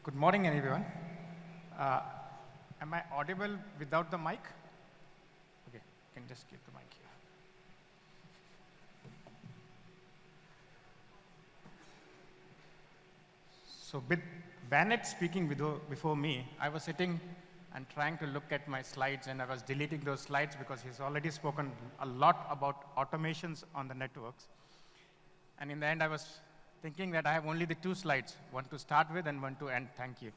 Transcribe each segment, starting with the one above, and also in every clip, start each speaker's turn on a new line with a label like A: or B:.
A: Good morning, everyone. Uh, am I audible without the mic? Okay, you can just keep the mic here. So with Bennett speaking before me, I was sitting and trying to look at my slides, and I was deleting those slides because he's already spoken a lot about automations on the networks. And in the end, I was thinking that I have only the two slides, one to start with and one to end. Thank you.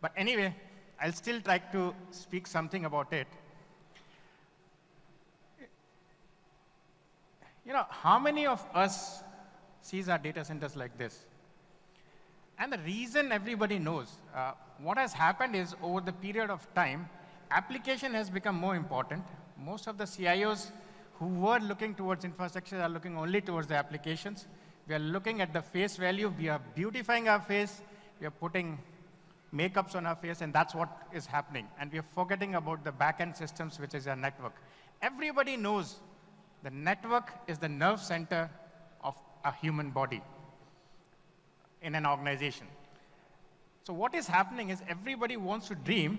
A: But anyway, I'll still try to speak something about it. You know, how many of us sees our data centers like this? And the reason everybody knows, what has happened is over the period of time, application has become more important. Most of the CIOs who were looking towards infrastructure are looking only towards the applications. We are looking at the face value. We are beautifying our face. We are putting makeups on our face, and that's what is happening. And we are forgetting about the back-end systems, which is our network. Everybody knows the network is the nerve center of a human body in an organization. So what is happening is everybody wants to dream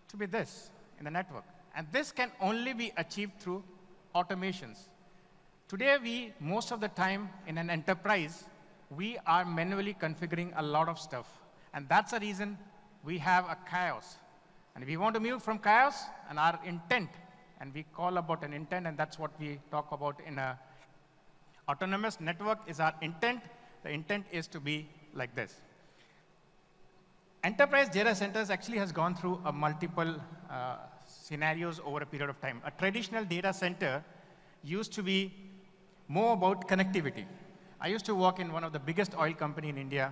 A: to be this in the network. And this can only be achieved through automations. Today, most of the time in an enterprise, we are manually configuring a lot of stuff. And that's the reason we have a chaos. And we want to move from chaos and our intent, and we call about an intent, and that's what we talk about in a autonomous network is our intent. The intent is to be like this. Enterprise data centers actually has gone through a multiple scenarios over a period of time. A traditional data center used to be more about connectivity. I used to work in one of the biggest oil company in India,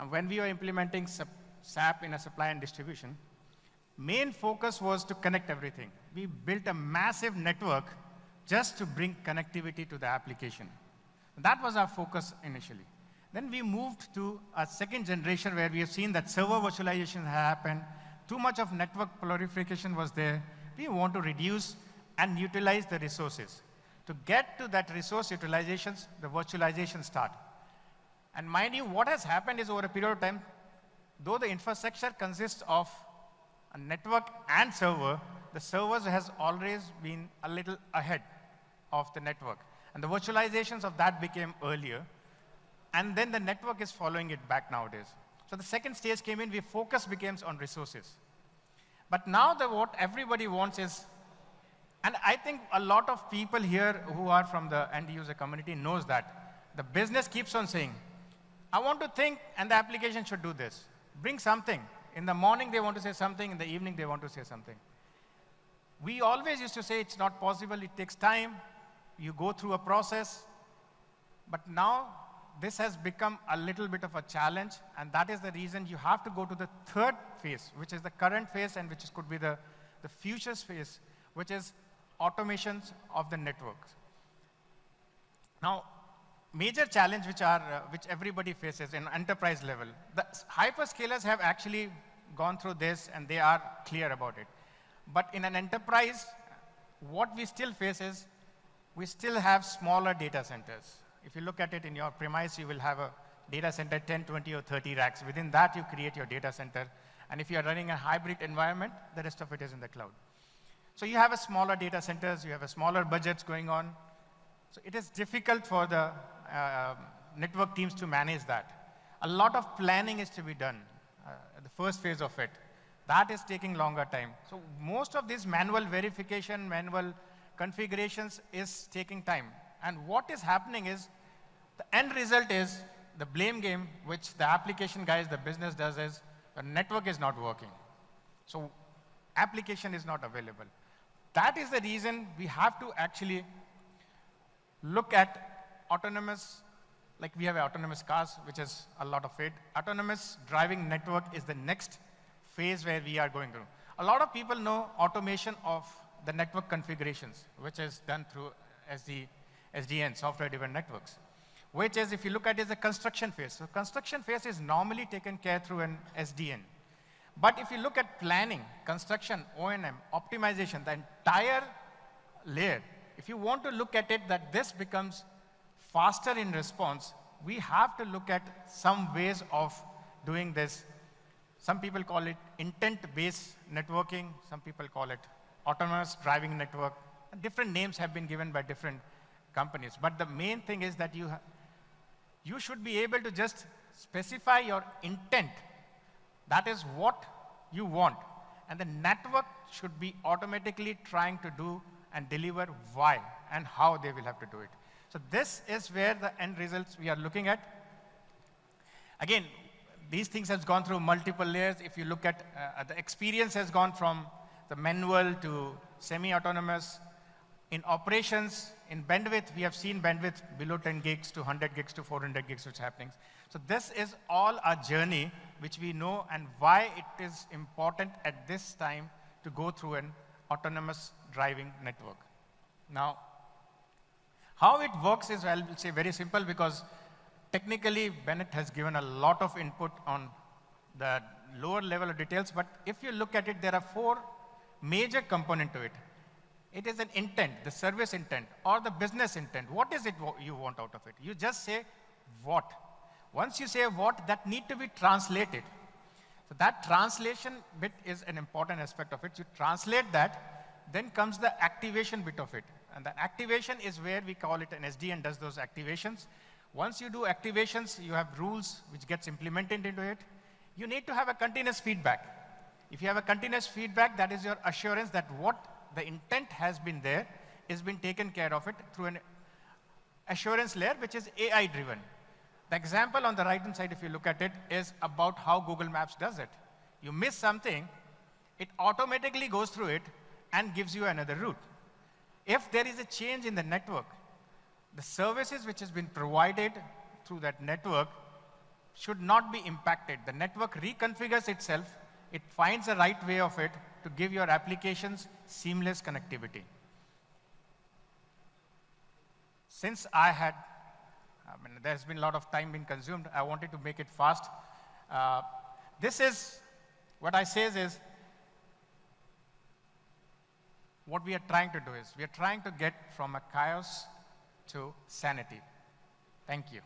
A: and when we were implementing SAP in a supply and distribution, main focus was to connect everything. We built a massive network just to bring connectivity to the application. That was our focus initially. Then we moved to a second generation where we have seen that server virtualization happened. Too much of network proliferation was there. We want to reduce and utilize the resources. To get to that resource utilizations, the virtualization start. And mind you, what has happened is over a period of time, though the infrastructure consists of a network and server, the servers has always been a little ahead of the network. And the virtualizations of that became earlier. And then the network is following it back nowadays. So the second stage came in, focus became on resources. But now what everybody wants is, and I think a lot of people here who are from the end user community knows that the business keeps on saying, I want to think and the application should do this. Bring something. In the morning they want to say something, in the evening they want to say something. We always used to say it's not possible, it takes time, you go through a process. But now this has become a little bit of a challenge, and that is the reason you have to go to the third phase, which is the current phase and which could be the future phase, which is automations of the networks. Now, major challenge which everybody faces in enterprise level. The hyperscalers have actually gone through this and they are clear about it. But in an enterprise, what we still face is we still have smaller data centers. If you look at it in your premise, you will have a data center 10, 20, or 30 racks. Within that, you create your data center. And if you are running a hybrid environment, the rest of it is in the cloud. So you have a smaller data centers, you have a smaller budgets going on. So it is difficult for the network teams to manage that. A lot of planning is to be done, the first phase of it. That is taking longer time. So most of this manual verification, manual configurations is taking time. And what is happening is, the end result is the blame game, which the application guys, the business does is, the network is not working. So application is not available. That is the reason we have to actually look at autonomous, like we have autonomous cars, which is a lot of it. Autonomous driving network is the next phase where we are going through. A lot of people know automation of the network configurations, which is done through SDN, software-defined networks, which is, if you look at it, is the construction phase. So construction phase is normally taken care through an SDN. But if you look at planning, construction, O&M, optimization, the entire layer, if you want to look at it that this becomes faster in response, we have to look at some ways of doing this. Some people call it intent-based networking. Some people call it autonomous driving network. Different names have been given by different companies. But the main thing is that you should be able to just specify your intent. That is what you want. And the network should be automatically trying to do and deliver why and how they will have to do it. So this is where the end results we are looking at. Again, these things have gone through multiple layers. If you look at the experience has gone from the manual to semi-autonomous. In operations, in bandwidth, we have seen bandwidth below 10 gigs to 100 gigs to 400 gigs, which is happening. So this is all our journey, which we know and why it is important at this time to go through an autonomous driving network. Now, how it works is, I will say, very simple, because technically, Bennett has given a lot of input on the lower level of details. But if you look at it, there are 4 major components to it. It is an intent, the service intent, or the business intent. What is it you want out of it? You just say what. Once you say what, that need to be translated. So that translation bit is an important aspect of it. You translate that, then comes the activation bit of it. And the activation is where we call it an SDN does those activations. Once you do activations, you have rules which gets implemented into it. You need to have a continuous feedback. If you have a continuous feedback, that is your assurance that what the intent has been there, is been taken care of it through an assurance layer, which is AI driven. The example on the right-hand side, if you look at it, is about how Google Maps does it. You miss something, it automatically goes through it and gives you another route. If there is a change in the network, the services which has been provided through that network should not be impacted. The network reconfigures itself. It finds the right way of it to give your applications seamless connectivity. Since there's been a lot of time being consumed, I wanted to make it fast. This is, what I say is, what we are trying to do is, we are trying to get from a chaos to sanity. Thank you.